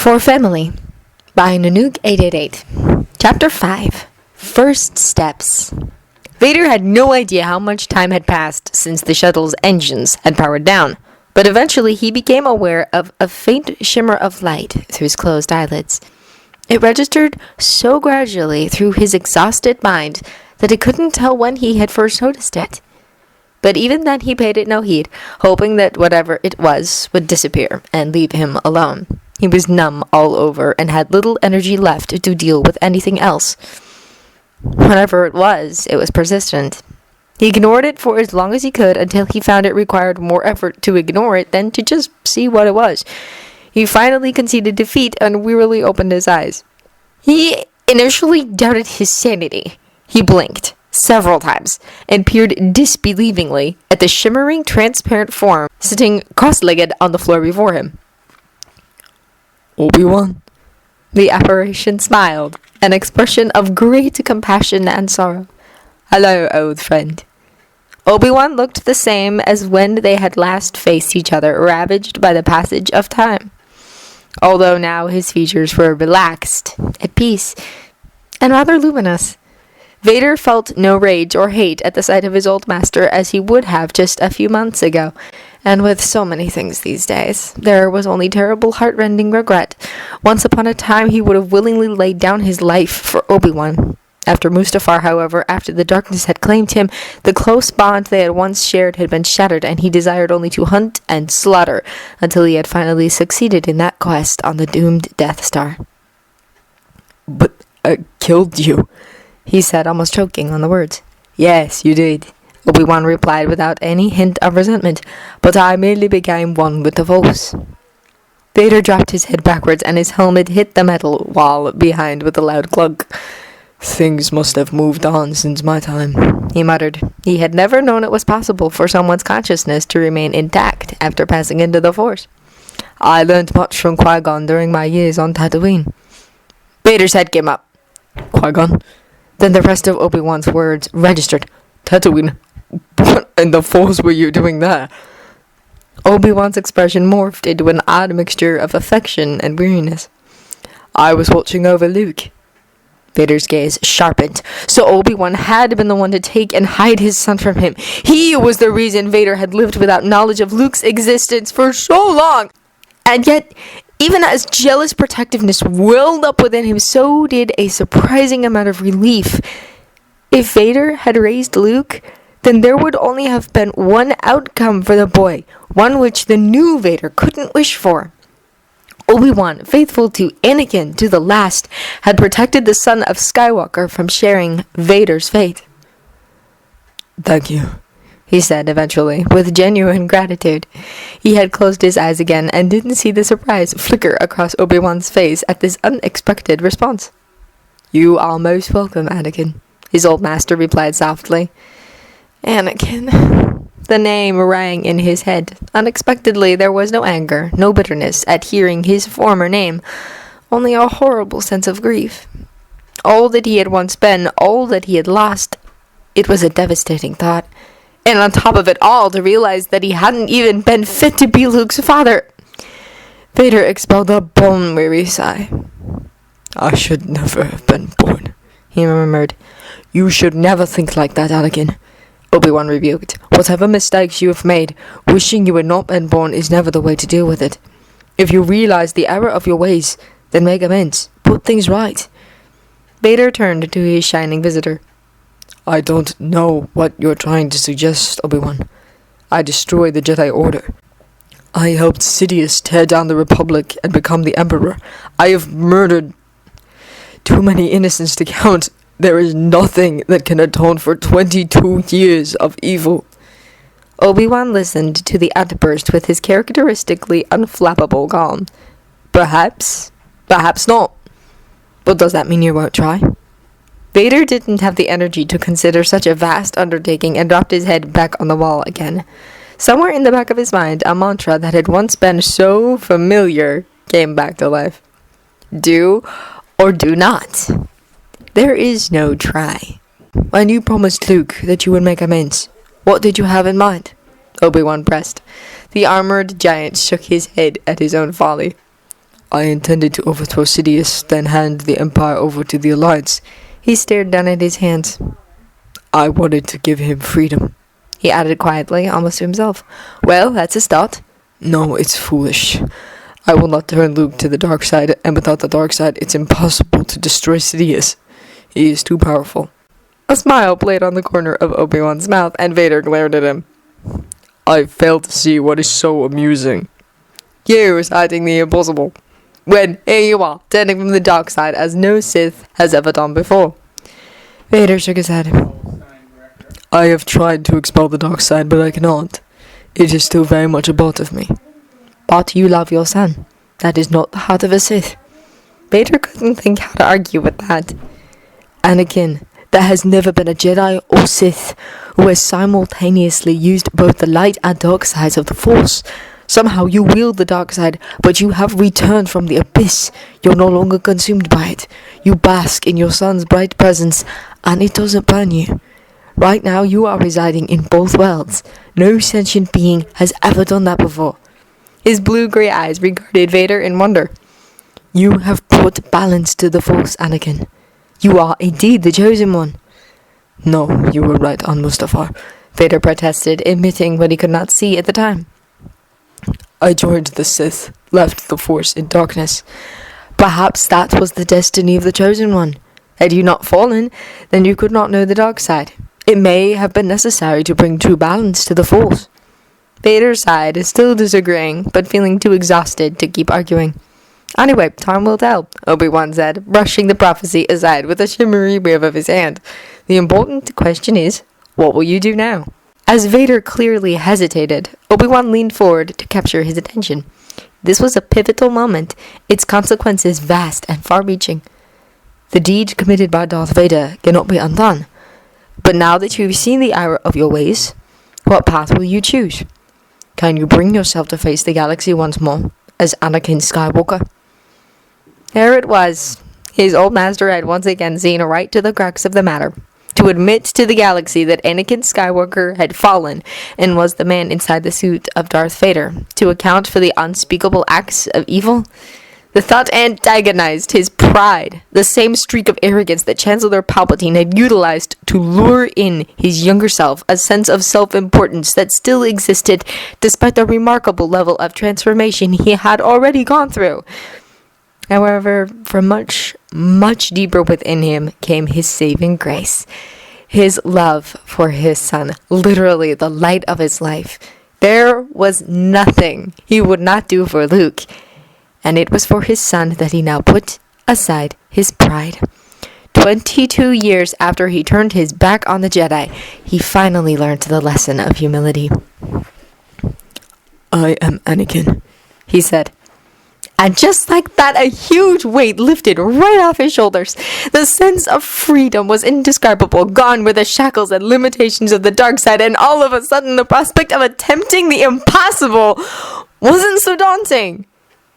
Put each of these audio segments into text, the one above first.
For Family by Nanook888. Chapter 5. First Steps. Vader had no idea how much time had passed since the shuttle's engines had powered down, but eventually he became aware of a faint shimmer of light through his closed eyelids. It registered so gradually through his exhausted mind that he couldn't tell when he had first noticed it. But even then he paid it no heed, hoping that whatever it was would disappear and leave him alone. He was numb all over and had little energy left to deal with anything else. Whatever it was persistent. He ignored it for as long as he could until he found it required more effort to ignore it than to just see what it was. He finally conceded defeat and wearily opened his eyes. He initially doubted his sanity. He blinked several times and peered disbelievingly at the shimmering, transparent form sitting cross-legged on the floor before him. Obi-Wan? The apparition smiled, an expression of great compassion and sorrow. Hello, old friend. Obi-Wan looked the same as when they had last faced each other, ravaged by the passage of time. Although now his features were relaxed, at peace, and rather luminous. Vader felt no rage or hate at the sight of his old master as he would have just a few months ago. And with so many things these days, there was only terrible heart-rending regret. Once upon a time, he would have willingly laid down his life for Obi-Wan. After Mustafar, however, after the darkness had claimed him, the close bond they had once shared had been shattered, and he desired only to hunt and slaughter until he had finally succeeded in that quest on the doomed Death Star. But I killed you, he said, almost choking on the words. Yes, you did, Obi-Wan replied without any hint of resentment, but I merely became one with the Force. Vader dropped his head backwards and his helmet hit the metal wall behind with a loud clunk. Things must have moved on since my time, he muttered. He had never known it was possible for someone's consciousness to remain intact after passing into the Force. I learned much from Qui-Gon during my years on Tatooine. Vader's head came up. Qui-Gon? Then the rest of Obi-Wan's words registered. Tatooine? What in the Force were you doing there? Obi-Wan's expression morphed into an odd mixture of affection and weariness. I was watching over Luke. Vader's gaze sharpened. So Obi-Wan had been the one to take and hide his son from him. He was the reason Vader had lived without knowledge of Luke's existence for so long. And yet, even as jealous protectiveness welled up within him, so did a surprising amount of relief. If Vader had raised Luke, then there would only have been one outcome for the boy, one which the new Vader couldn't wish for. Obi-Wan, faithful to Anakin to the last, had protected the son of Skywalker from sharing Vader's fate. Thank you, he said eventually, with genuine gratitude. He had closed his eyes again and didn't see the surprise flicker across Obi-Wan's face at this unexpected response. You are most welcome, Anakin, his old master replied softly. Anakin. The name rang in his head. Unexpectedly, there was no anger, no bitterness at hearing his former name, only a horrible sense of grief. All that he had once been, all that he had lost. It was a devastating thought. And on top of it all, to realize that he hadn't even been fit to be Luke's father. Vader expelled a bone-weary sigh. I should never have been born, he murmured. You should never think like that, Anakin, Obi-Wan rebuked. Whatever mistakes you have made, wishing you had not been born is never the way to deal with it. If you realize the error of your ways, then make amends. Put things right. Vader turned to his shining visitor. I don't know what you're trying to suggest, Obi-Wan. I destroyed the Jedi Order. I helped Sidious tear down the Republic and become the Emperor. I have murdered too many innocents to count. There is nothing that can atone for 22 years of evil. Obi-Wan listened to the outburst with his characteristically unflappable calm. Perhaps not. But does that mean you won't try? Vader didn't have the energy to consider such a vast undertaking and dropped his head back on the wall again. Somewhere in the back of his mind, a mantra that had once been so familiar came back to life. Do or do not. There is no try. When you promised Luke that you would make amends, what did you have in mind? Obi-Wan pressed. The armored giant shook his head at his own folly. I intended to overthrow Sidious, then hand the Empire over to the Alliance. He stared down at his hands. I wanted to give him freedom. He added quietly, almost to himself. Well, that's a start. No, it's foolish. I will not turn Luke to the dark side, and without the dark side, it's impossible to destroy Sidious. He is too powerful. A smile played on the corner of Obi-Wan's mouth, and Vader glared at him. I fail to see what is so amusing. You reciting the impossible. When here you are, turning from the dark side as no Sith has ever done before. Vader shook his head. I have tried to expel the dark side, but I cannot. It is still very much a part of me. But you love your son. That is not the heart of a Sith. Vader couldn't think how to argue with that. Anakin, there has never been a Jedi or Sith who has simultaneously used both the light and dark sides of the Force. Somehow you wield the dark side, but you have returned from the abyss. You're no longer consumed by it. You bask in your son's bright presence, and it doesn't burn you. Right now you are residing in both worlds. No sentient being has ever done that before. His blue-gray eyes regarded Vader in wonder. You have brought balance to the Force, Anakin. You are indeed the chosen one. No, you were right on Mustafar, Vader protested, admitting what he could not see at the time. I joined the Sith, left the Force in darkness. Perhaps that was the destiny of the chosen one. Had you not fallen, then you could not know the dark side. It may have been necessary to bring true balance to the Force. Vader sighed, still disagreeing, but feeling too exhausted to keep arguing. Anyway, time will tell, Obi-Wan said, brushing the prophecy aside with a shimmery wave of his hand. The important question is, what will you do now? As Vader clearly hesitated, Obi-Wan leaned forward to capture his attention. This was a pivotal moment, its consequences vast and far-reaching. The deed committed by Darth Vader cannot be undone. But now that you've seen the error of your ways, what path will you choose? Can you bring yourself to face the galaxy once more, as Anakin Skywalker? There it was. His old master had once again seen right to the crux of the matter. To admit to the galaxy that Anakin Skywalker had fallen and was the man inside the suit of Darth Vader. To account for the unspeakable acts of evil. The thought antagonized his pride, the same streak of arrogance that Chancellor Palpatine had utilized to lure in his younger self, a sense of self-importance that still existed despite the remarkable level of transformation he had already gone through. However, from much, much deeper within him came his saving grace, his love for his son, literally the light of his life. There was nothing he would not do for Luke, and it was for his son that he now put aside his pride. 22 years after he turned his back on the Jedi, he finally learned the lesson of humility. I am Anakin, he said. And just like that, a huge weight lifted right off his shoulders. The sense of freedom was indescribable. Gone were the shackles and limitations of the dark side, and all of a sudden the prospect of attempting the impossible wasn't so daunting.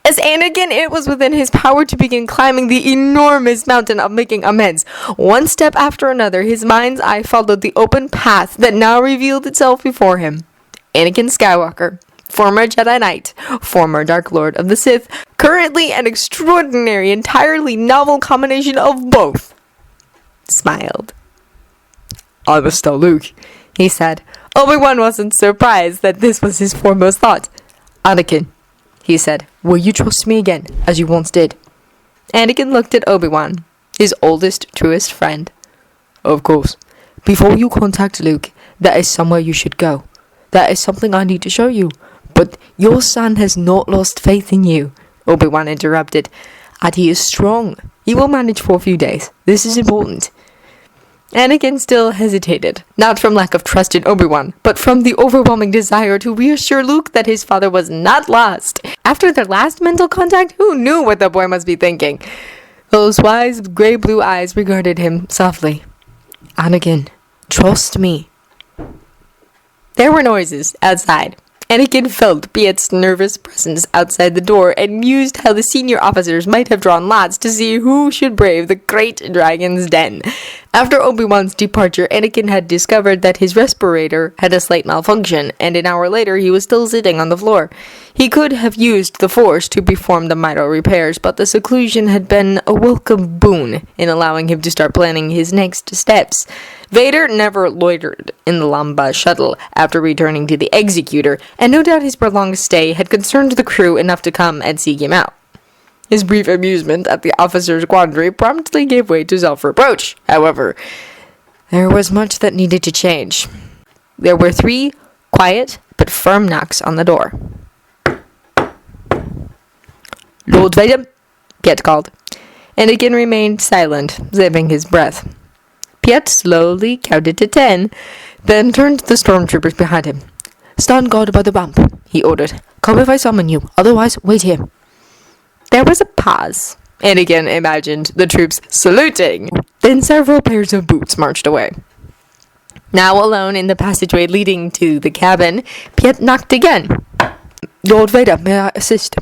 As Anakin, it was within his power to begin climbing the enormous mountain of making amends. One step after another, his mind's eye followed the open path that now revealed itself before him. Anakin Skywalker, former Jedi Knight, former Dark Lord of the Sith, currently an extraordinary, entirely novel combination of both, smiled. I must tell Luke, he said. Obi-Wan wasn't surprised that this was his foremost thought. Anakin, he said, will you trust me again, as you once did? Anakin looked at Obi-Wan, his oldest, truest friend. Of course. Before you contact Luke, there is somewhere you should go. There is something I need to show you. But your son has not lost faith in you, Obi-Wan interrupted. And he is strong. He will manage for a few days. This is important. Anakin still hesitated, not from lack of trust in Obi-Wan, but from the overwhelming desire to reassure Luke that his father was not lost. After their last mental contact, who knew what the boy must be thinking? Those wise, gray-blue eyes regarded him softly. Anakin, trust me. There were noises outside. Anakin felt Piet's nervous presence outside the door and mused how the senior officers might have drawn lots to see who should brave the great dragon's den. After Obi-Wan's departure, Anakin had discovered that his respirator had a slight malfunction, and an hour later he was still sitting on the floor. He could have used the Force to perform the minor repairs, but the seclusion had been a welcome boon in allowing him to start planning his next steps. Vader never loitered in the Lamba shuttle after returning to the Executor, and no doubt his prolonged stay had concerned the crew enough to come and seek him out. His brief amusement at the officer's quandary promptly gave way to self-reproach. However, there was much that needed to change. There were 3 quiet but firm knocks on the door. "Lord Vader," Piet called. Anakin remained silent, saving his breath. Piet slowly counted to 10, then turned to the stormtroopers behind him. "Stand guard by the ramp," he ordered. "Come if I summon you, otherwise wait here." There was a pause. Anakin imagined the troops saluting. Then several pairs of boots marched away. Now alone in the passageway leading to the cabin, Piet knocked again. "Lord Vader, may I assist?"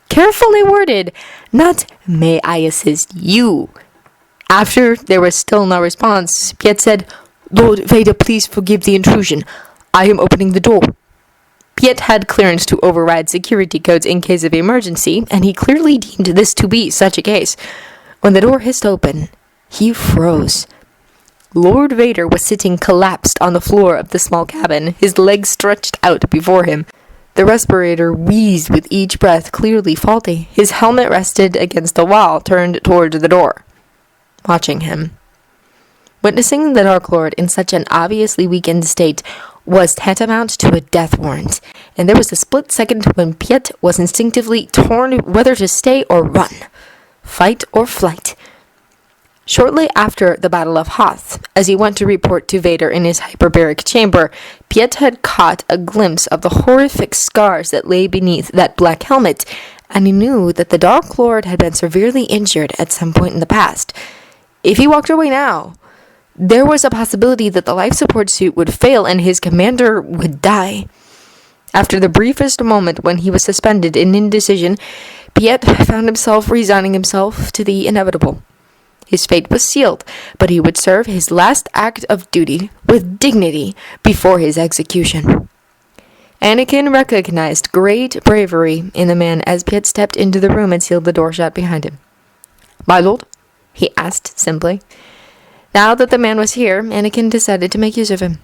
Carefully worded, not "may I assist you." After there was still no response, Piet said, "Lord Vader, please forgive the intrusion. I am opening the door." Piet had clearance to override security codes in case of emergency, and he clearly deemed this to be such a case. When the door hissed open, he froze. Lord Vader was sitting collapsed on the floor of the small cabin, his legs stretched out before him. The respirator wheezed with each breath, clearly faulty. His helmet rested against the wall, turned toward the door, watching him. Witnessing the Dark Lord in such an obviously weakened state was tantamount to a death warrant, and there was a split second when Piet was instinctively torn whether to stay or run, fight or flight. Shortly after the Battle of Hoth, as he went to report to Vader in his hyperbaric chamber, Piet had caught a glimpse of the horrific scars that lay beneath that black helmet, and he knew that the Dark Lord had been severely injured at some point in the past. If he walked away now, there was a possibility that the life support suit would fail and his commander would die. After the briefest moment when he was suspended in indecision, Piet found himself resigning himself to the inevitable. His fate was sealed, but he would serve his last act of duty with dignity before his execution. Anakin recognized great bravery in the man as Piet stepped into the room and sealed the door shut behind him. "My lord?" he asked simply. Now that the man was here, Anakin decided to make use of him.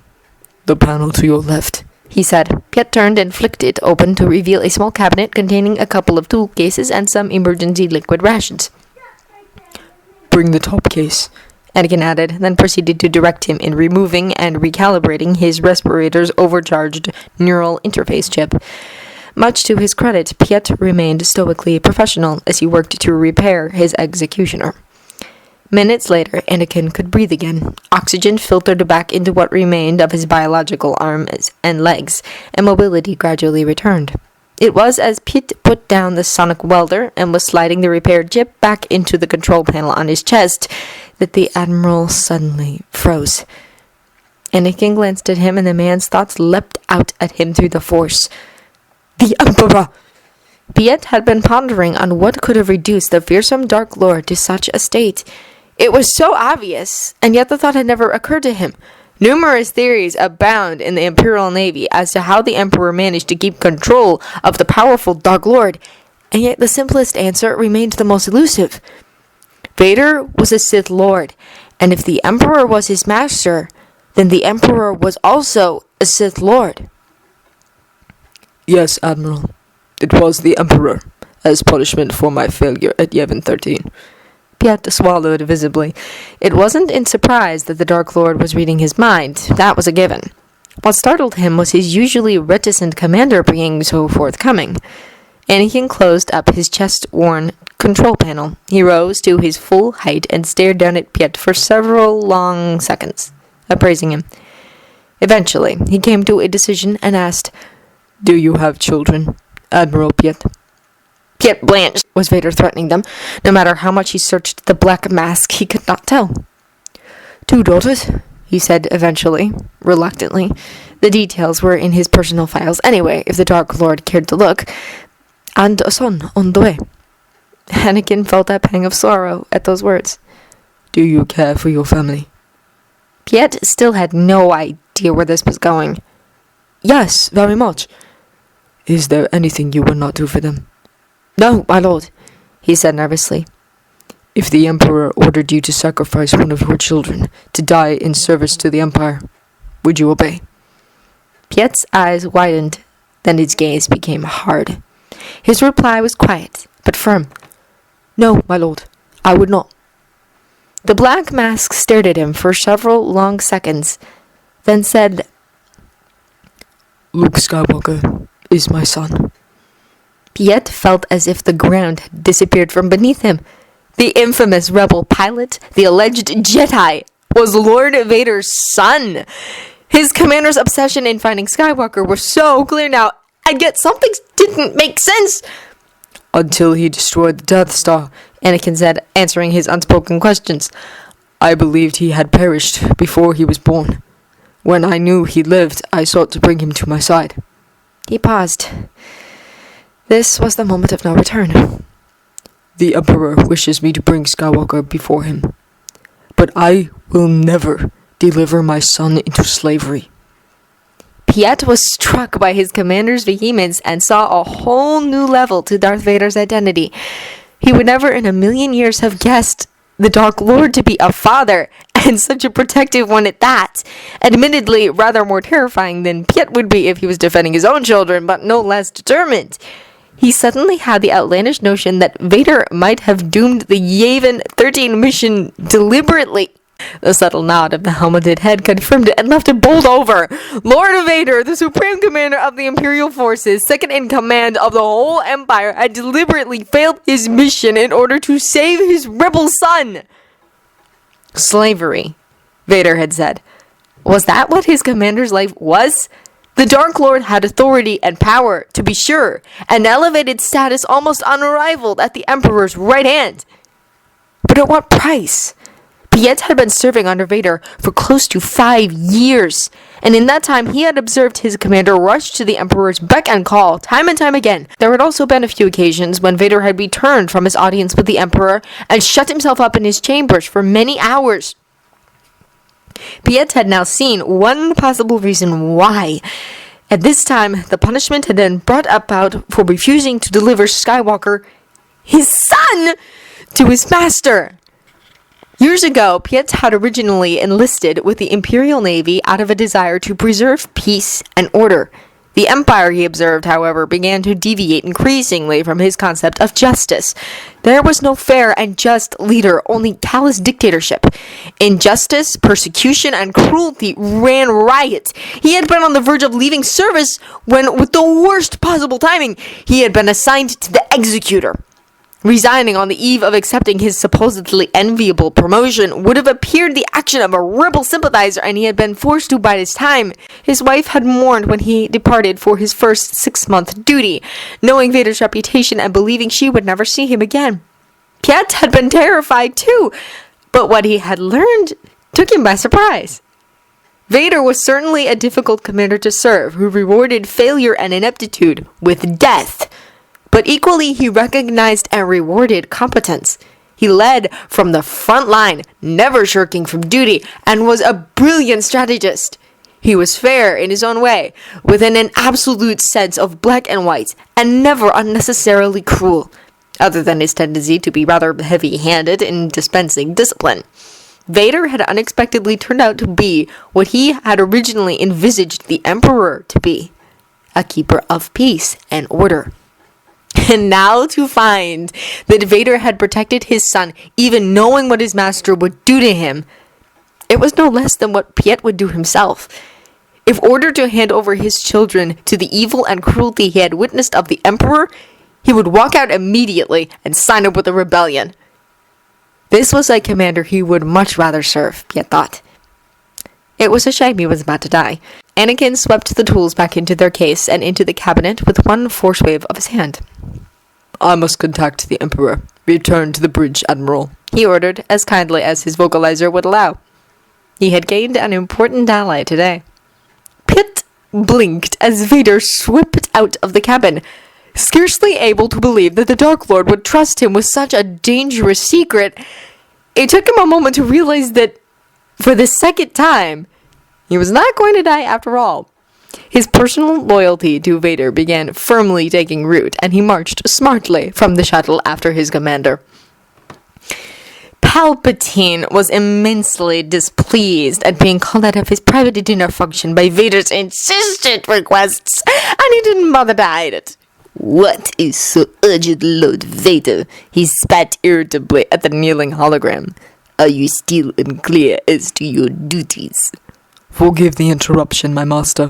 "The panel to your left," he said. Piet turned and flicked it open to reveal a small cabinet containing a couple of tool cases and some emergency liquid rations. "Bring the top case," Anakin added, then proceeded to direct him in removing and recalibrating his respirator's overcharged neural interface chip. Much to his credit, Piet remained stoically professional as he worked to repair his executioner. Minutes later, Anakin could breathe again. Oxygen filtered back into what remained of his biological arms and legs, and mobility gradually returned. It was as Piet put down the sonic welder and was sliding the repaired chip back into the control panel on his chest that the Admiral suddenly froze. Anakin glanced at him, and the man's thoughts leapt out at him through the Force. "The Emperor!" Piet had been pondering on what could have reduced the fearsome Dark Lord to such a state. It was so obvious, and yet the thought had never occurred to him. Numerous theories abound in the Imperial Navy as to how the Emperor managed to keep control of the powerful Dark Lord, and yet the simplest answer remained the most elusive. Vader was a Sith Lord, and if the Emperor was his master, then the Emperor was also a Sith Lord. "Yes, Admiral. It was the Emperor, as punishment for my failure at Yavin 13. Piet swallowed visibly. It wasn't in surprise that the Dark Lord was reading his mind. That was a given. What startled him was his usually reticent commander being so forthcoming. Anakin closed up his chest-worn control panel. He rose to his full height and stared down at Piet for several long seconds, appraising him. Eventually, he came to a decision and asked, "Do you have children, Admiral Piet?" Piet blanched. Was Vader threatening them? No matter how much he searched the black mask, he could not tell. "2 daughters," he said eventually, reluctantly. The details were in his personal files anyway, if the Dark Lord cared to look. "And a son on the way." Anakin felt a pang of sorrow at those words. "Do you care for your family?" Piet still had no idea where this was going. Yes, very much. Is there anything you will not do for them? No, my lord, he said nervously. If the Emperor ordered you to sacrifice one of your children to die in service to the Empire, would you obey? Piet's eyes widened, then his gaze became hard. His reply was quiet, but firm. No, my lord, I would not. The black mask stared at him for several long seconds, then said, Luke Skywalker is my son. Piet felt as if the ground had disappeared from beneath him. The infamous rebel pilot, the alleged Jedi, was Lord Vader's son. His commander's obsession in finding Skywalker was so clear now, and yet something didn't make sense. Until he destroyed the Death Star, Anakin said, answering his unspoken questions. I believed he had perished before he was born. When I knew he lived, I sought to bring him to my side. He paused. This was the moment of no return. The Emperor wishes me to bring Skywalker before him, but I will never deliver my son into slavery. Piet was struck by his commander's vehemence and saw a whole new level to Darth Vader's identity. He would never in a million years have guessed the Dark Lord to be a father, and such a protective one at that. Admittedly, rather more terrifying than Piet would be if he was defending his own children, but no less determined. He suddenly had the outlandish notion that Vader might have doomed the Yavin 13 mission deliberately. The subtle nod of the helmeted head confirmed it and left it bowled over. Lord Vader, the supreme commander of the Imperial forces, second in command of the whole Empire, had deliberately failed his mission in order to save his rebel son. Slavery, Vader had said. Was that what his commander's life was? The Dark Lord had authority and power, to be sure, an elevated status almost unrivaled at the Emperor's right hand. But at what price? Piet had been serving under Vader for close to 5 years, and in that time he had observed his commander rush to the Emperor's beck and call time and time again. There had also been a few occasions when Vader had returned from his audience with the Emperor and shut himself up in his chambers for many hours. Piet had now seen one possible reason why. At this time, the punishment had been brought about for refusing to deliver Skywalker, his son, to his master. Years ago, Piet had originally enlisted with the Imperial Navy out of a desire to preserve peace and order. The Empire, he observed, however, began to deviate increasingly from his concept of justice. There was no fair and just leader, only callous dictatorship. Injustice, persecution, and cruelty ran riot. He had been on the verge of leaving service when, with the worst possible timing, he had been assigned to the executor. Resigning on the eve of accepting his supposedly enviable promotion would have appeared the action of a rebel sympathizer, and he had been forced to bide his time. His wife had mourned when he departed for his first 6-month duty, knowing Vader's reputation and believing she would never see him again. Piet had been terrified too, but what he had learned took him by surprise. Vader was certainly a difficult commander to serve, who rewarded failure and ineptitude with death. But equally, he recognized and rewarded competence. He led from the front line, never shirking from duty, and was a brilliant strategist. He was fair in his own way, within an absolute sense of black and white, and never unnecessarily cruel, other than his tendency to be rather heavy-handed in dispensing discipline. Vader had unexpectedly turned out to be what he had originally envisaged the Emperor to be, a keeper of peace and order. And now to find that Vader had protected his son, even knowing what his master would do to him, it was no less than what Piet would do himself. If ordered to hand over his children to the evil and cruelty he had witnessed of the Emperor, he would walk out immediately and sign up with the rebellion. This was a commander he would much rather serve, Piet thought. It was a shame he was about to die. Anakin swept the tools back into their case and into the cabinet with one force wave of his hand. I must contact the Emperor. Return to the bridge, Admiral, he ordered, as kindly as his vocalizer would allow. He had gained an important ally today. Piet blinked as Vader swept out of the cabin, scarcely able to believe that the Dark Lord would trust him with such a dangerous secret. It took him a moment to realize that For the second time, he was not going to die after all. His personal loyalty to Vader began firmly taking root, and he marched smartly from the shuttle after his commander. Palpatine was immensely displeased at being called out of his private dinner function by Vader's insistent requests, and he didn't bother to hide it. "What is so urgent, Lord Vader?" he spat irritably at the kneeling hologram. "Are you still unclear as to your duties?" Forgive the interruption, my master.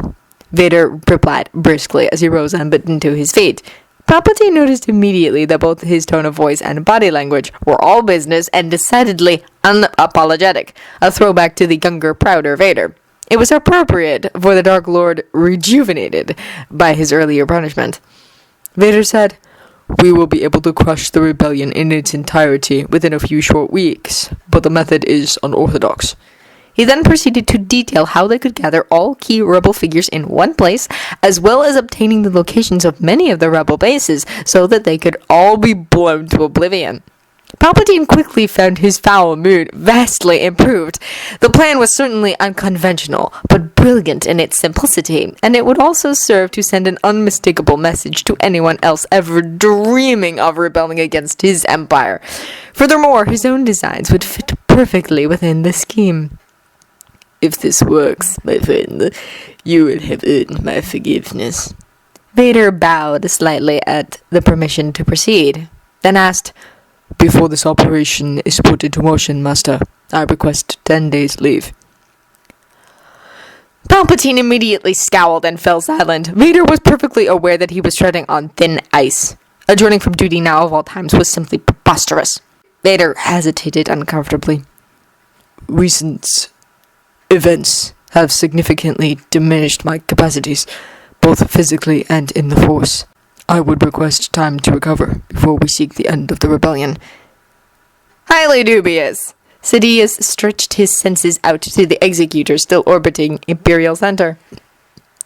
Vader replied briskly as he rose unbidden to his feet. Palpatine noticed immediately that both his tone of voice and body language were all business and decidedly unapologetic, a throwback to the younger, prouder Vader. It was appropriate for the Dark Lord rejuvenated by his earlier punishment. Vader said, "We will be able to crush the rebellion in its entirety within a few short weeks, but the method is unorthodox." He then proceeded to detail how they could gather all key rebel figures in one place, as well as obtaining the locations of many of the rebel bases so that they could all be blown to oblivion. Palpatine quickly found his foul mood vastly improved. The plan was certainly unconventional, but brilliant in its simplicity, and it would also serve to send an unmistakable message to anyone else ever dreaming of rebelling against his empire. Furthermore, his own designs would fit perfectly within the scheme. "If this works, my friend, you will have earned my forgiveness." Vader bowed slightly at the permission to proceed, then asked, "Before this operation is put into motion, Master, I request 10 days' leave." Palpatine immediately scowled and fell silent. Vader was perfectly aware that he was treading on thin ice. Adjourning from duty now of all times was simply preposterous. Vader hesitated uncomfortably. "Recent events have significantly diminished my capacities, both physically and in the Force. I would request time to recover before we seek the end of the rebellion." Highly dubious. Sidious stretched his senses out to the executor still orbiting Imperial Center.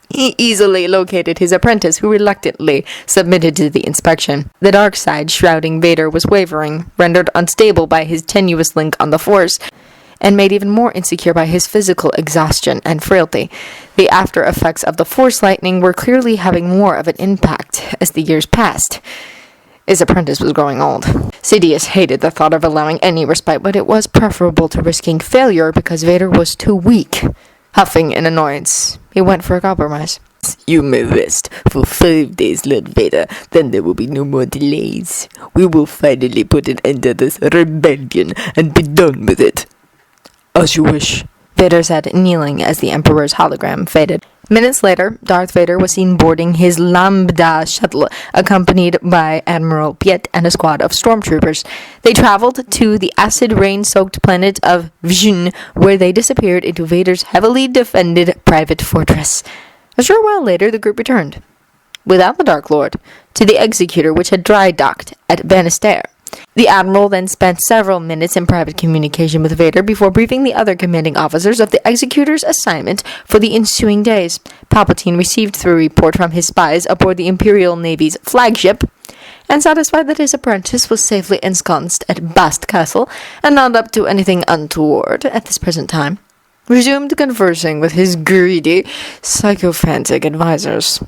He easily located his apprentice, who reluctantly submitted to the inspection. The dark side shrouding Vader was wavering, rendered unstable by his tenuous link on the Force, and made even more insecure by his physical exhaustion and frailty. The after effects of the Force lightning were clearly having more of an impact as the years passed. His apprentice was growing old. Sidious hated the thought of allowing any respite, but it was preferable to risking failure because Vader was too weak. Huffing in annoyance, he went for a compromise. "You may rest for 5 days, Lord Vader. Then there will be no more delays. We will finally put an end to this rebellion and be done with it." "As you wish," Vader said, kneeling as the Emperor's hologram faded. Minutes later, Darth Vader was seen boarding his Lambda shuttle, accompanied by Admiral Piet and a squad of stormtroopers. They traveled to the acid rain-soaked planet of Vjin, where they disappeared into Vader's heavily defended private fortress. A short while later, the group returned, without the Dark Lord, to the Executor, which had dry-docked at Bannister. The Admiral then spent several minutes in private communication with Vader before briefing the other commanding officers of the Executor's assignment for the ensuing days. Palpatine received the report from his spies aboard the Imperial Navy's flagship, and satisfied that his apprentice was safely ensconced at Bast Castle and not up to anything untoward at this present time, resumed conversing with his greedy, sycophantic advisors.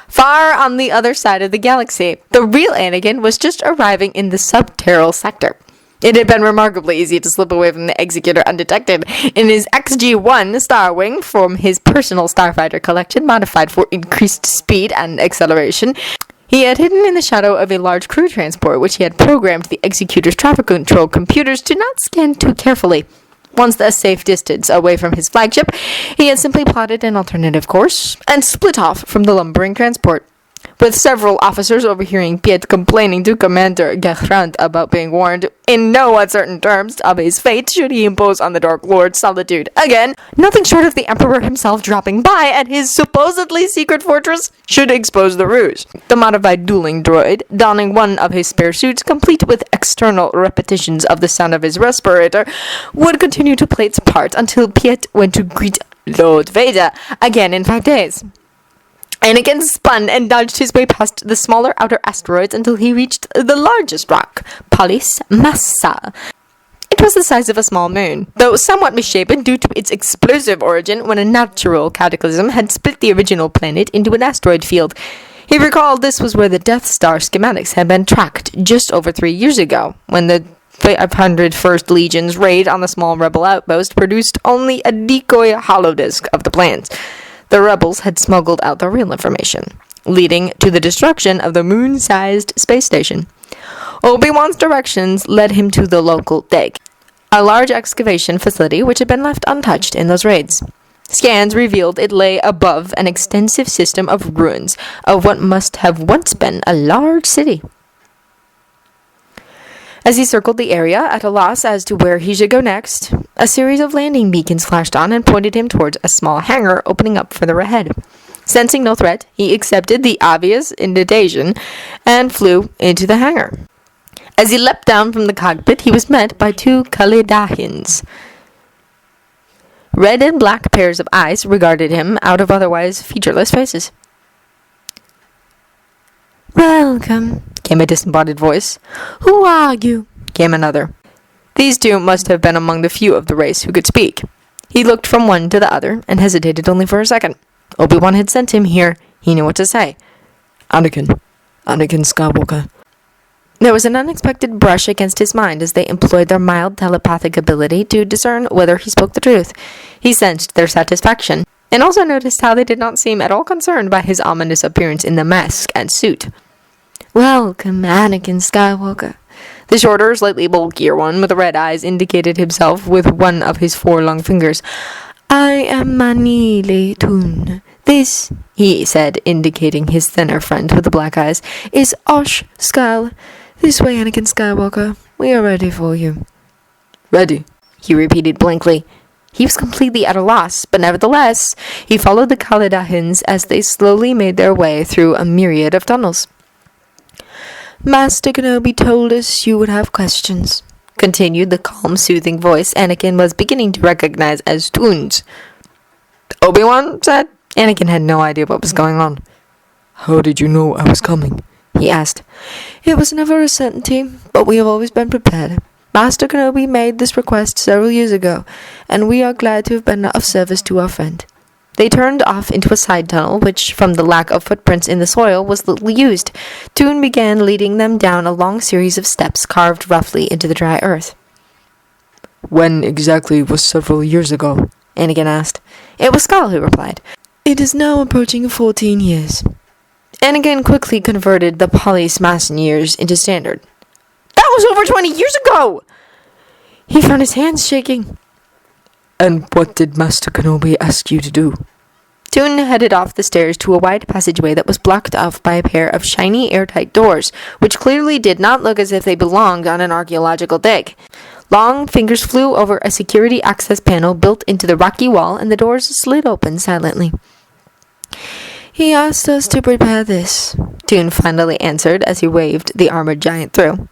Far on the other side of the galaxy, the real Anakin was just arriving in the subterral sector. It had been remarkably easy to slip away from the Executor undetected. In his XG-1 Star Wing from his personal starfighter collection, modified for increased speed and acceleration, he had hidden in the shadow of a large crew transport, which he had programmed the Executor's traffic control computers to not scan too carefully. Once a safe distance away from his flagship, he had simply plotted an alternative course and split off from the lumbering transport. With several officers overhearing Piet complaining to Commander Gerrand about being warned in no uncertain terms of his fate should he impose on the Dark Lord's solitude again, nothing short of the Emperor himself dropping by at his supposedly secret fortress should expose the ruse. The modified dueling droid, donning one of his spare suits, complete with external repetitions of the sound of his respirator, would continue to play its part until Piet went to greet Lord Vader again in 5 days. Anakin spun and dodged his way past the smaller outer asteroids until he reached the largest rock, Polis Massa. It was was the size of a small moon, though somewhat misshapen due to its explosive origin when a natural cataclysm had split the original planet into an asteroid field. He recalled this was where the Death Star schematics had been tracked just over 3 years ago, when the 501st Legion's raid on the small rebel outpost produced only a decoy holodisk of the plans. The rebels had smuggled out the real information, leading to the destruction of the moon-sized space station. Obi-Wan's directions led him to the local dig, a large excavation facility which had been left untouched in those raids. Scans revealed it lay above an extensive system of ruins of what must have once been a large city. As he circled the area, at a loss as to where he should go next, a series of landing beacons flashed on and pointed him towards a small hangar opening up further ahead. Sensing no threat, he accepted the obvious invitation and flew into the hangar. As he leapt down from the cockpit, he was met by 2 Kalidahins. Red and black pairs of eyes regarded him out of otherwise featureless faces. "Welcome," came a disembodied voice. "Who are you?" came another. These 2 must have been among the few of the race who could speak. He looked from one to the other and hesitated only for a second. Obi-Wan had sent him here. He knew what to say. Anakin Skywalker." There was an unexpected brush against his mind as they employed their mild telepathic ability to discern whether he spoke the truth. He sensed their satisfaction, and also noticed how they did not seem at all concerned by his ominous appearance in the mask and suit. "Welcome, Anakin Skywalker." The shorter, slightly bulkier one with red eyes indicated himself with one of his 4 long fingers. "I am Manili Tun. This," he said, indicating his thinner friend with the black eyes, "is Osh Skal. This way, Anakin Skywalker. We are ready for you." "Ready," he repeated blankly. He was completely at a loss, but nevertheless, he followed the Kalidahins as they slowly made their way through a myriad of tunnels. "Master Kenobi told us you would have questions," continued the calm, soothing voice Anakin was beginning to recognize as Tun's. "Obi-Wan said?" Anakin had no idea what was going on. "How did you know I was coming?" he asked. "It was never a certainty, but we have always been prepared. Master Kenobi made this request several years ago, and we are glad to have been of service to our friend." They turned off into a side tunnel, which, from the lack of footprints in the soil, was little used. Toon began leading them down a long series of steps carved roughly into the dry earth. "When exactly was several years ago?" Anakin asked. It was Skal who replied. "It is now approaching 14 years. Anakin quickly converted the Polysmason years into standard. "That was over 20 years ago!" He found his hands shaking. "And what did Master Kenobi ask you to do?" Toon headed off the stairs to a wide passageway that was blocked off by a pair of shiny airtight doors, which clearly did not look as if they belonged on an archaeological dig. Long fingers flew over a security access panel built into the rocky wall, and the doors slid open silently. "He asked us to prepare this," Toon finally answered as he waved the armored giant through.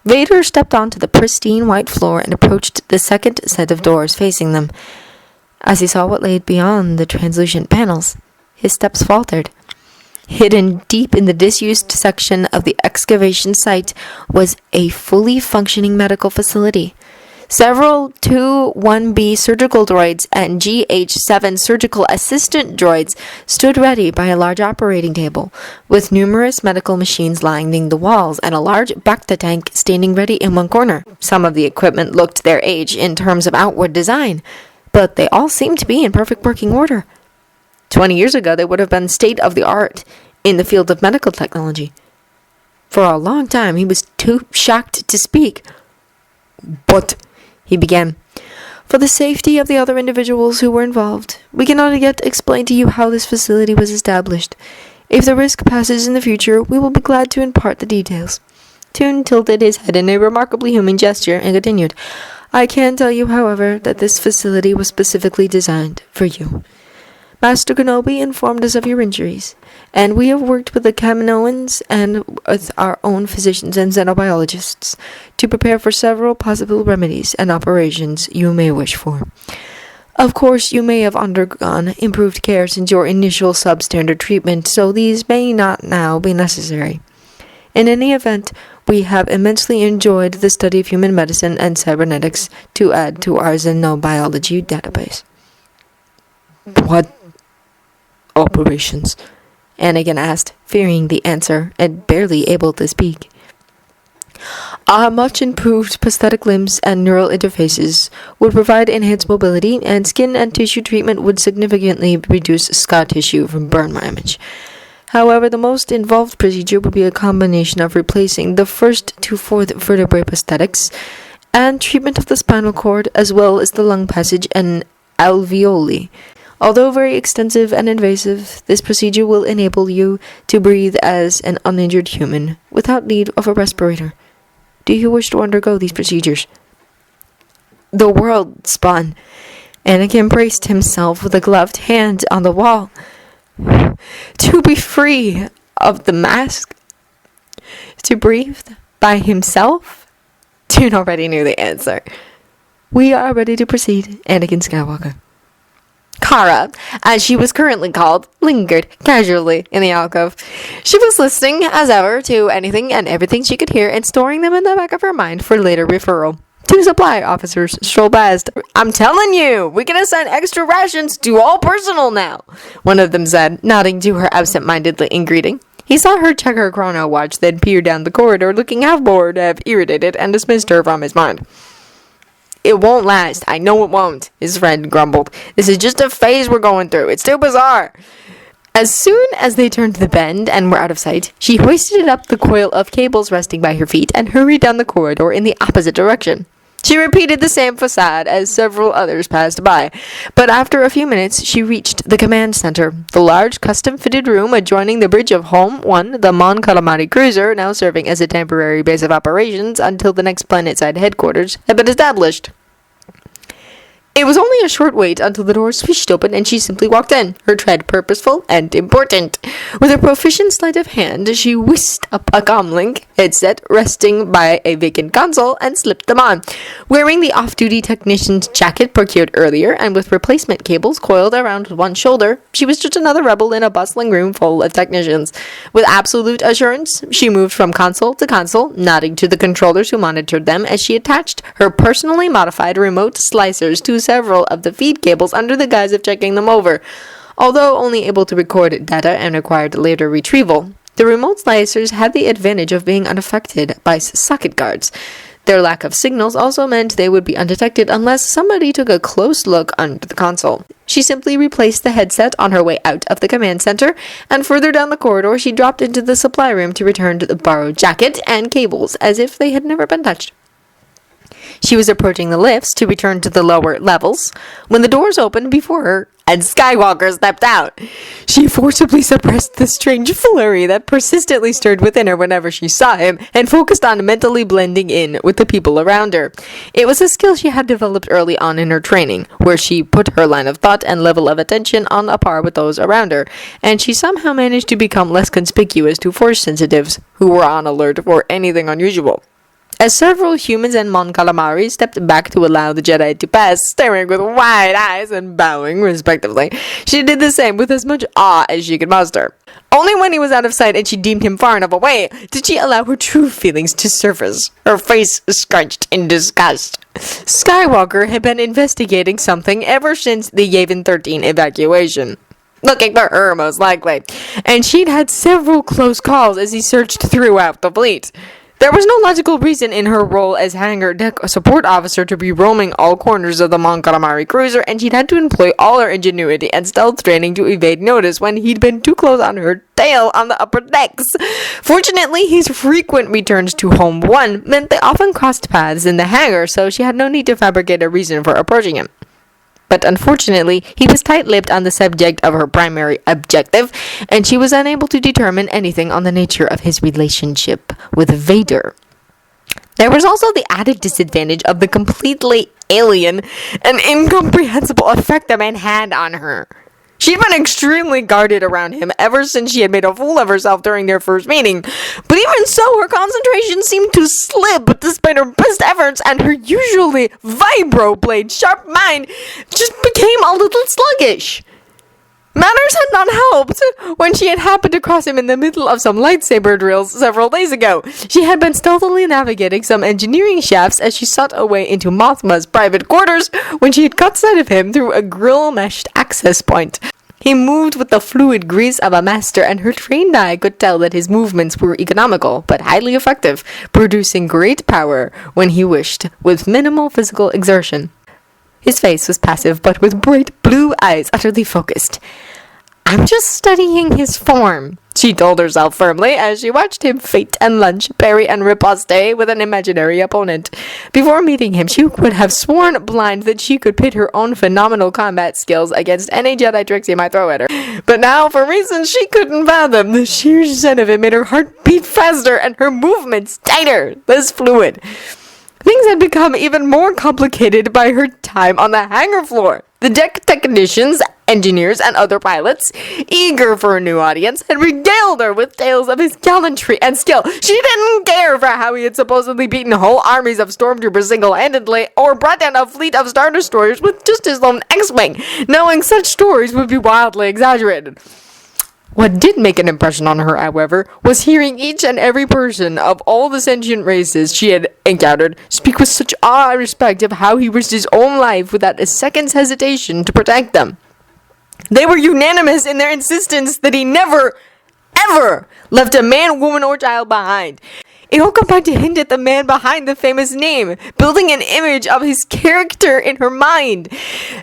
Vader stepped onto the pristine white floor and approached the second set of doors facing them. As he saw what lay beyond the translucent panels, his steps faltered. Hidden deep in the disused section of the excavation site was a fully functioning medical facility. Several 2-1B surgical droids and GH-7 surgical assistant droids stood ready by a large operating table, with numerous medical machines lining the walls and a large Bacta tank standing ready in one corner. Some of the equipment looked their age in terms of outward design, but they all seemed to be in perfect working order. 20 years ago, they would have been state-of-the-art in the field of medical technology. For a long time, he was too shocked to speak. "But," he began, "for the safety of the other individuals who were involved, we cannot yet explain to you how this facility was established. If the risk passes in the future, we will be glad to impart the details." Toon tilted his head in a remarkably human gesture and continued, "I can tell you, however, that this facility was specifically designed for you. Master Kenobi informed us of your injuries, and we have worked with the Kaminoans and with our own physicians and xenobiologists to prepare for several possible remedies and operations you may wish for. Of course, you may have undergone improved care since your initial substandard treatment, so these may not now be necessary. In any event, we have immensely enjoyed the study of human medicine and cybernetics to add to our xenobiology database. What operations? Anakin asked, fearing the answer and barely able to speak. Our much improved prosthetic limbs and neural interfaces would provide enhanced mobility, and skin and tissue treatment would significantly reduce scar tissue from burn damage. However, the most involved procedure would be a combination of replacing the first to fourth vertebrae prosthetics and treatment of the spinal cord, as well as the lung passage and alveoli. Although very extensive and invasive, this procedure will enable you to breathe as an uninjured human without need of a respirator. Do you wish to undergo these procedures? The world spun. Anakin braced himself with a gloved hand on the wall. To be free of the mask? To breathe by himself? Dune already knew the answer. We are ready to proceed, Anakin Skywalker. Kara, as she was currently called, lingered casually in the alcove. She was listening, as ever, to anything and everything she could hear and storing them in the back of her mind for later referral. Two supply officers strolled past. I'm telling you, we can assign extra rations to all personnel now, one of them said, nodding to her absent-mindedly in greeting. He saw her check her chrono watch, then peer down the corridor, looking half bored, half irritated, and dismissed her from his mind. It won't last. I know it won't, his friend grumbled. This is just a phase we're going through. It's too bizarre. As soon as they turned the bend and were out of sight, she hoisted up the coil of cables resting by her feet and hurried down the corridor in the opposite direction. She repeated the same facade as several others passed by, but after a few minutes she reached the command center, the large custom-fitted room adjoining the bridge of Home 1, the Mon Calamari cruiser, now serving as a temporary base of operations until the next planetside headquarters had been established. It was only a short wait until the door swished open and she simply walked in, her tread purposeful and important. With a proficient sleight of hand, she whisked up a comlink headset resting by a vacant console and slipped them on. Wearing the off-duty technician's jacket procured earlier and with replacement cables coiled around one shoulder, she was just another rebel in a bustling room full of technicians. With absolute assurance, she moved from console to console, nodding to the controllers who monitored them as she attached her personally modified remote slicers to several of the feed cables under the guise of checking them over. Although only able to record data and required later retrieval, the remote slicers had the advantage of being unaffected by socket guards. Their lack of signals also meant they would be undetected unless somebody took a close look under the console. She simply replaced the headset on her way out of the command center, and further down the corridor she dropped into the supply room to return to the borrowed jacket and cables as if they had never been touched. She was approaching the lifts to return to the lower levels when the doors opened before her and Skywalker stepped out. She forcibly suppressed the strange flurry that persistently stirred within her whenever she saw him and focused on mentally blending in with the people around her. It was a skill she had developed early on in her training, where she put her line of thought and level of attention on a par with those around her, and she somehow managed to become less conspicuous to force sensitives who were on alert for anything unusual. As several humans and Mon Calamari stepped back to allow the Jedi to pass, staring with wide eyes and bowing, respectively, she did the same with as much awe as she could muster. Only when he was out of sight and she deemed him far enough away did she allow her true feelings to surface, her face scrunched in disgust. Skywalker had been investigating something ever since the Yavin 13 evacuation. Looking for her, most likely. And she'd had several close calls as he searched throughout the fleet. There was no logical reason in her role as hangar deck support officer to be roaming all corners of the Mon Calamari cruiser, and she'd had to employ all her ingenuity and stealth training to evade notice when he'd been too close on her tail on the upper decks. Fortunately, his frequent returns to Home 1 meant they often crossed paths in the hangar, so she had no need to fabricate a reason for approaching him. But unfortunately, he was tight-lipped on the subject of her primary objective, and she was unable to determine anything on the nature of his relationship with Vader. There was also the added disadvantage of the completely alien and incomprehensible effect the man had on her. She'd been extremely guarded around him ever since she had made a fool of herself during their first meeting. But even so, her concentration seemed to slip despite her best efforts, and her usually vibro-blade sharp mind just became a little sluggish. Matters had not helped when she had happened to cross him in the middle of some lightsaber drills several days ago. She had been stealthily navigating some engineering shafts as she sought a way into Mothma's private quarters when she had caught sight of him through a grill-meshed access point. He moved with the fluid grace of a master, and her trained eye could tell that his movements were economical, but highly effective, producing great power when he wished, with minimal physical exertion. His face was passive, but with bright blue eyes utterly focused. "I'm just studying his form," she told herself firmly as she watched him feint and lunge, parry and riposte with an imaginary opponent. Before meeting him, she would have sworn blind that she could pit her own phenomenal combat skills against any Jedi tricks he might throw at her. But now, for reasons she couldn't fathom, the sheer sight of it made her heart beat faster and her movements tighter, less fluid. Things had become even more complicated by her time on the hangar floor. The deck technicians, engineers, and other pilots, eager for a new audience, had regaled her with tales of his gallantry and skill. She didn't care for how he had supposedly beaten whole armies of stormtroopers single-handedly, or brought down a fleet of Star Destroyers with just his lone X-Wing, knowing such stories would be wildly exaggerated. What did make an impression on her, however, was hearing each and every person of all the sentient races she had encountered speak with such awe and respect of how he risked his own life without a second's hesitation to protect them. They were unanimous in their insistence that he never, ever left a man, woman, or child behind. It all combined to hint at the man behind the famous name, building an image of his character in her mind.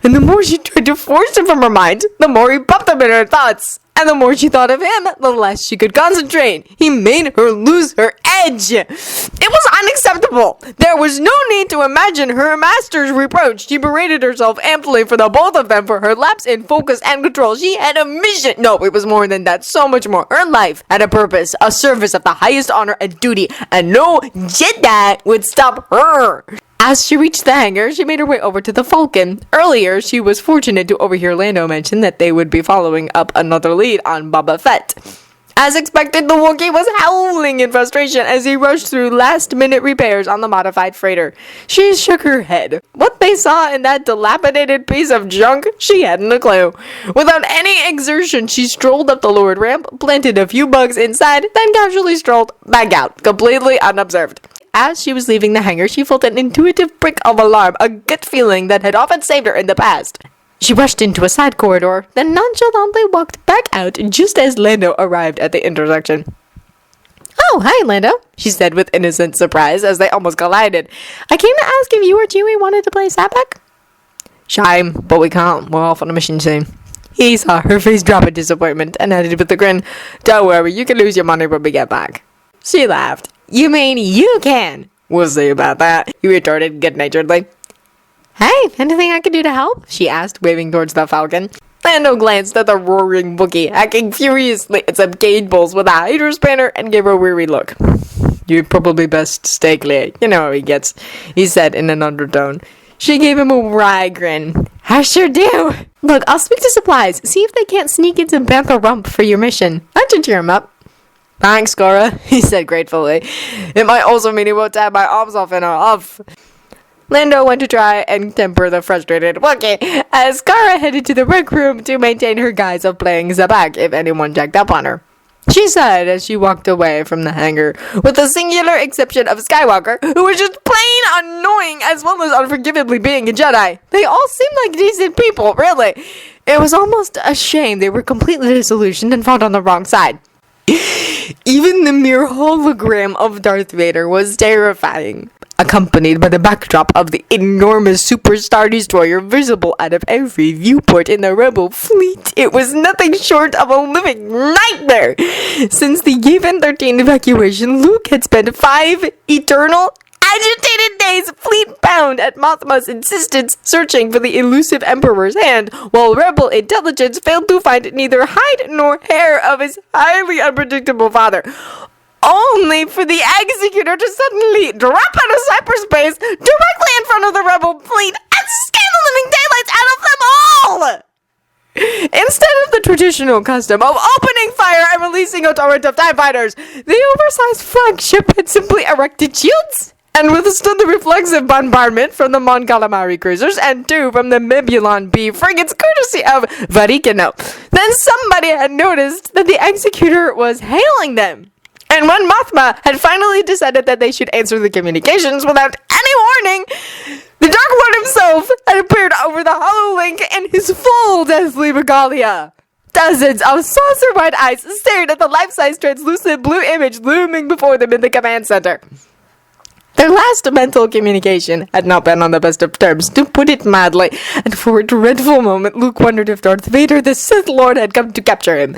And the more she tried to force him from her mind, the more he popped up in her thoughts. And the more she thought of him, the less she could concentrate. He made her lose her edge. It was unacceptable. There was no need to imagine her master's reproach. She berated herself amply for the both of them for her lapse in focus and control. She had a mission. No, it was more than that. So much more. Her life had a purpose, a service of the highest honor and duty, and no Jedi would stop her. As she reached the hangar, she made her way over to the Falcon. Earlier, she was fortunate to overhear Lando mention that they would be following up another lead on Boba Fett. As expected, the Wookiee was howling in frustration as he rushed through last-minute repairs on the modified freighter. She shook her head. What they saw in that dilapidated piece of junk, she hadn't a clue. Without any exertion, she strolled up the lowered ramp, planted a few bugs inside, then casually strolled back out, completely unobserved. As she was leaving the hangar, she felt an intuitive prick of alarm, a gut feeling that had often saved her in the past. She rushed into a side corridor, then nonchalantly walked back out just as Lando arrived at the intersection. "Oh, hi, Lando," she said with innocent surprise as they almost collided. "I came to ask if you or Chewie wanted to play Sapek." "Shame, but we can't. We're off on a mission soon." He saw her face drop in disappointment and added with a grin, "Don't worry, you can lose your money when we get back." She laughed. "You mean you can?" "We'll see about that," he retorted good-naturedly. "Hey, anything I can do to help?" she asked, waving towards the Falcon. Lando glanced at the roaring Wookiee, hacking furiously at some cables with a hydro spanner, and gave her a weary look. "You'd probably best stay clear. You know how he gets," he said in an undertone. She gave him a wry grin. "I sure do. Look, I'll speak to supplies, see if they can't sneak in some Bantha rump for your mission. That should cheer him up." "Thanks, Cara," he said gratefully. "It might also mean he won't tab my arms off in a huff." Lando went to try and temper the frustrated Wookiee as Cara headed to the rec room to maintain her guise of playing Zabak if anyone jacked up on her. She sighed as she walked away from the hangar, with the singular exception of Skywalker, who was just plain annoying as well as unforgivably being a Jedi. They all seemed like decent people, really. It was almost a shame they were completely disillusioned and fought on the wrong side. Even the mere hologram of Darth Vader was terrifying, accompanied by the backdrop of the enormous Super Star Destroyer visible out of every viewport in the Rebel fleet. It was nothing short of a living nightmare. Since the Yavin 13 evacuation, Luke had spent 5 eternal agitated days fleet-bound at Mothma's insistence searching for the elusive Emperor's hand, while Rebel intelligence failed to find neither hide nor hair of his highly unpredictable father. Only for the executor to suddenly drop out of cyberspace directly in front of the Rebel fleet and scare the living daylights out of them all! Instead of the traditional custom of opening fire and releasing a torrent of TIE fighters, the oversized flagship had simply erected shields and withstood the reflexive bombardment from the Mon Calamari cruisers and 2 from the Mibulon B frigates courtesy of Varicano. Then somebody had noticed that the executor was hailing them. And when Mothma had finally decided that they should answer the communications without any warning, the Dark Lord himself had appeared over the hololink in his full deathly regalia. Dozens of saucer-wide eyes stared at the life-size translucent blue image looming before them in the command center. Their last mental communication had not been on the best of terms, to put it mildly, and for a dreadful moment Luke wondered if Darth Vader, the Sith Lord, had come to capture him.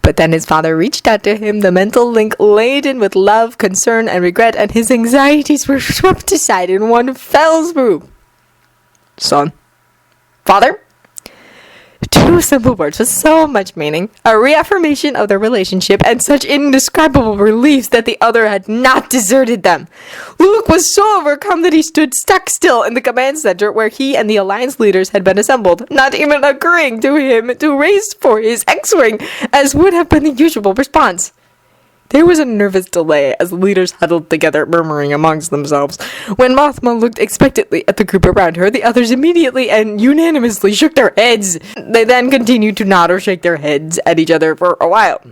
But then his father reached out to him, the mental link laden with love, concern, and regret, and his anxieties were swept aside in one fell swoop. Son. Father? 2 simple words with so much meaning, a reaffirmation of their relationship, and such indescribable relief that the other had not deserted them. Luke was so overcome that he stood stuck still in the command center where he and the Alliance leaders had been assembled, not even occurring to him to race for his X-Wing, as would have been the usual response. There was a nervous delay as the leaders huddled together, murmuring amongst themselves. When Mothma looked expectantly at the group around her, the others immediately and unanimously shook their heads. They then continued to nod or shake their heads at each other for a while.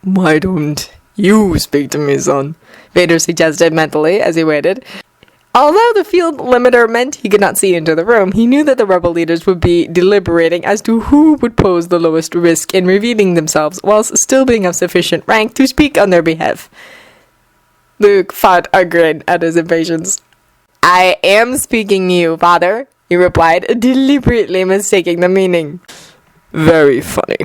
Why don't you speak to me, son? Vader suggested mentally as he waited. Although the field limiter meant he could not see into the room, he knew that the rebel leaders would be deliberating as to who would pose the lowest risk in revealing themselves whilst still being of sufficient rank to speak on their behalf. Luke fought a grin at his impatience. "I am speaking to you, father," he replied, deliberately mistaking the meaning. Very funny,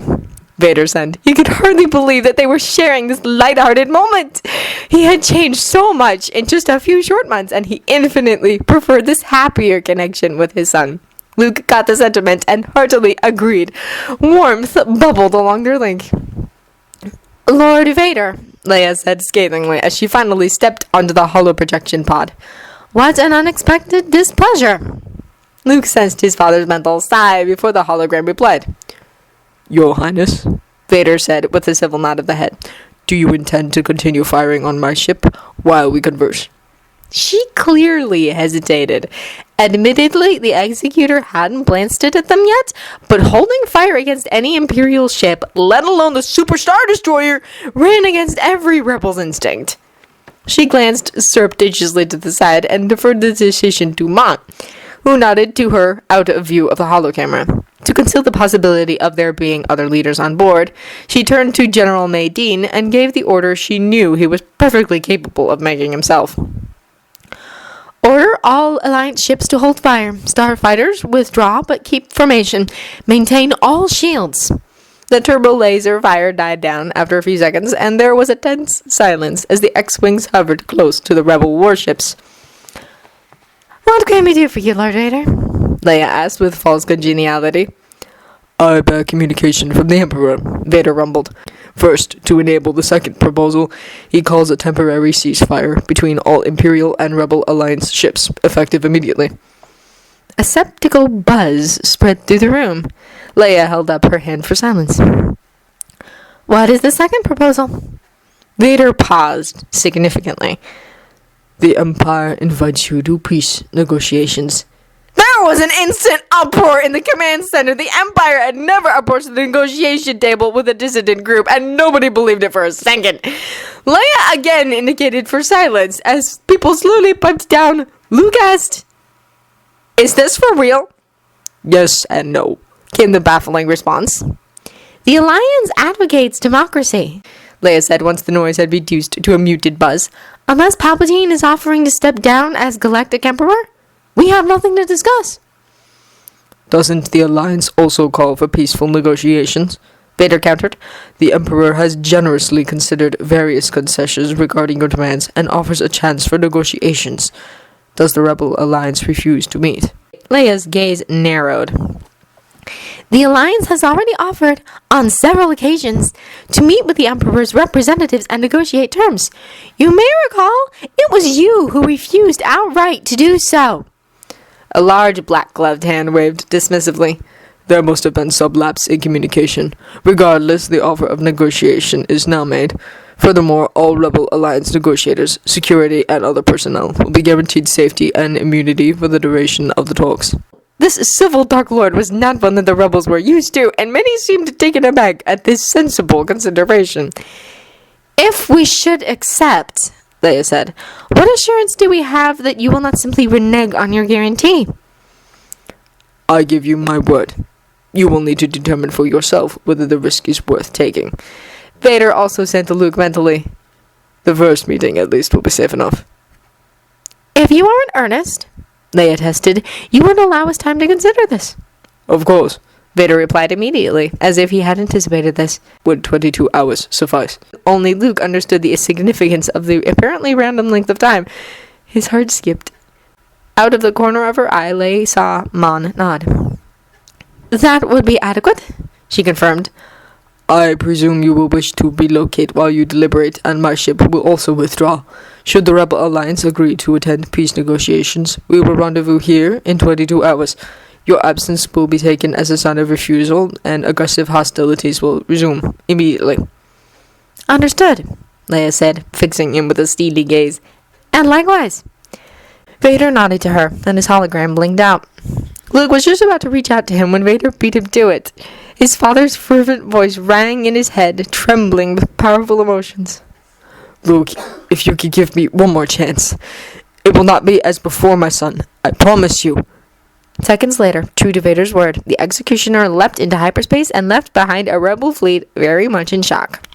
Vader said. He could hardly believe that they were sharing this light-hearted moment. He had changed so much in just a few short months, and he infinitely preferred this happier connection with his son. Luke got the sentiment and heartily agreed. Warmth bubbled along their link. "Lord Vader," Leia said scathingly as she finally stepped onto the hollow projection pod. "What an unexpected displeasure." Luke sensed his father's mental sigh before the hologram replied. Your Highness, Vader said with a civil nod of the head. Do you intend to continue firing on my ship while we converse? She clearly hesitated. Admittedly, the executor hadn't blasted at them yet, but holding fire against any Imperial ship, let alone the Super Star Destroyer, ran against every rebel's instinct. She glanced surreptitiously to the side and deferred the decision to Mont, who nodded to her out of view of the holocamera. To conceal the possibility of there being other leaders on board, she turned to General Maydean and gave the order she knew he was perfectly capable of making himself. Order all Alliance ships to hold fire. Starfighters, withdraw but keep formation. Maintain all shields. The turbo laser fire died down after a few seconds, and there was a tense silence as the X-Wings hovered close to the rebel warships. "What can we do for you, Lord Vader?" Leia asked with false congeniality. I bear communication from the Emperor, Vader rumbled. First, to enable the second proposal, he calls a temporary ceasefire between all Imperial and Rebel Alliance ships, effective immediately. A skeptical buzz spread through the room. Leia held up her hand for silence. "What is the second proposal?" Vader paused significantly. The Empire invites you to peace negotiations. There was an instant uproar in the command center. The Empire had never approached the negotiation table with a dissident group, and nobody believed it for a second. Leia again indicated for silence as people slowly piped down. Luke asked, "Is this for real?" Yes and no, came the baffling response. "The Alliance advocates democracy," Leia said once the noise had reduced to a muted buzz. "Unless Palpatine is offering to step down as Galactic Emperor, we have nothing to discuss." Doesn't the Alliance also call for peaceful negotiations? Vader countered. The Emperor has generously considered various concessions regarding your demands and offers a chance for negotiations. Does the Rebel Alliance refuse to meet? Leia's gaze narrowed. "The Alliance has already offered, on several occasions, to meet with the Emperor's representatives and negotiate terms. You may recall, it was you who refused outright to do so." A large black-gloved hand waved dismissively. There must have been some lapse in communication. Regardless, the offer of negotiation is now made. Furthermore, all Rebel Alliance negotiators, security, and other personnel will be guaranteed safety and immunity for the duration of the talks. This civil Dark Lord was not one that the rebels were used to, and many seemed taken aback at this sensible consideration. If we should accept, Leia said, what assurance do we have that you will not simply renege on your guarantee? I give you my word. You will need to determine for yourself whether the risk is worth taking. Vader also sent to Luke mentally. The first meeting, at least, will be safe enough. If you are in earnest, Leia tested, you would allow us time to consider this. Of course. Vader replied immediately, as if he had anticipated this. Would 22 hours suffice? Only Luke understood the significance of the apparently random length of time. His heart skipped. Out of the corner of her eye, Leia saw Mon nod. That would be adequate, she confirmed. I presume you will wish to relocate while you deliberate, and my ship will also withdraw. Should the Rebel Alliance agree to attend peace negotiations, we will rendezvous here in 22 hours. Your absence will be taken as a sign of refusal, and aggressive hostilities will resume immediately. Understood, Leia said, fixing him with a steely gaze. And likewise. Vader nodded to her, and his hologram blinked out. Luke was just about to reach out to him when Vader beat him to it. His father's fervent voice rang in his head, trembling with powerful emotions. Luke, if you could give me one more chance. It will not be as before, my son. I promise you. Seconds later, true to Vader's word, the executioner leapt into hyperspace and left behind a rebel fleet very much in shock.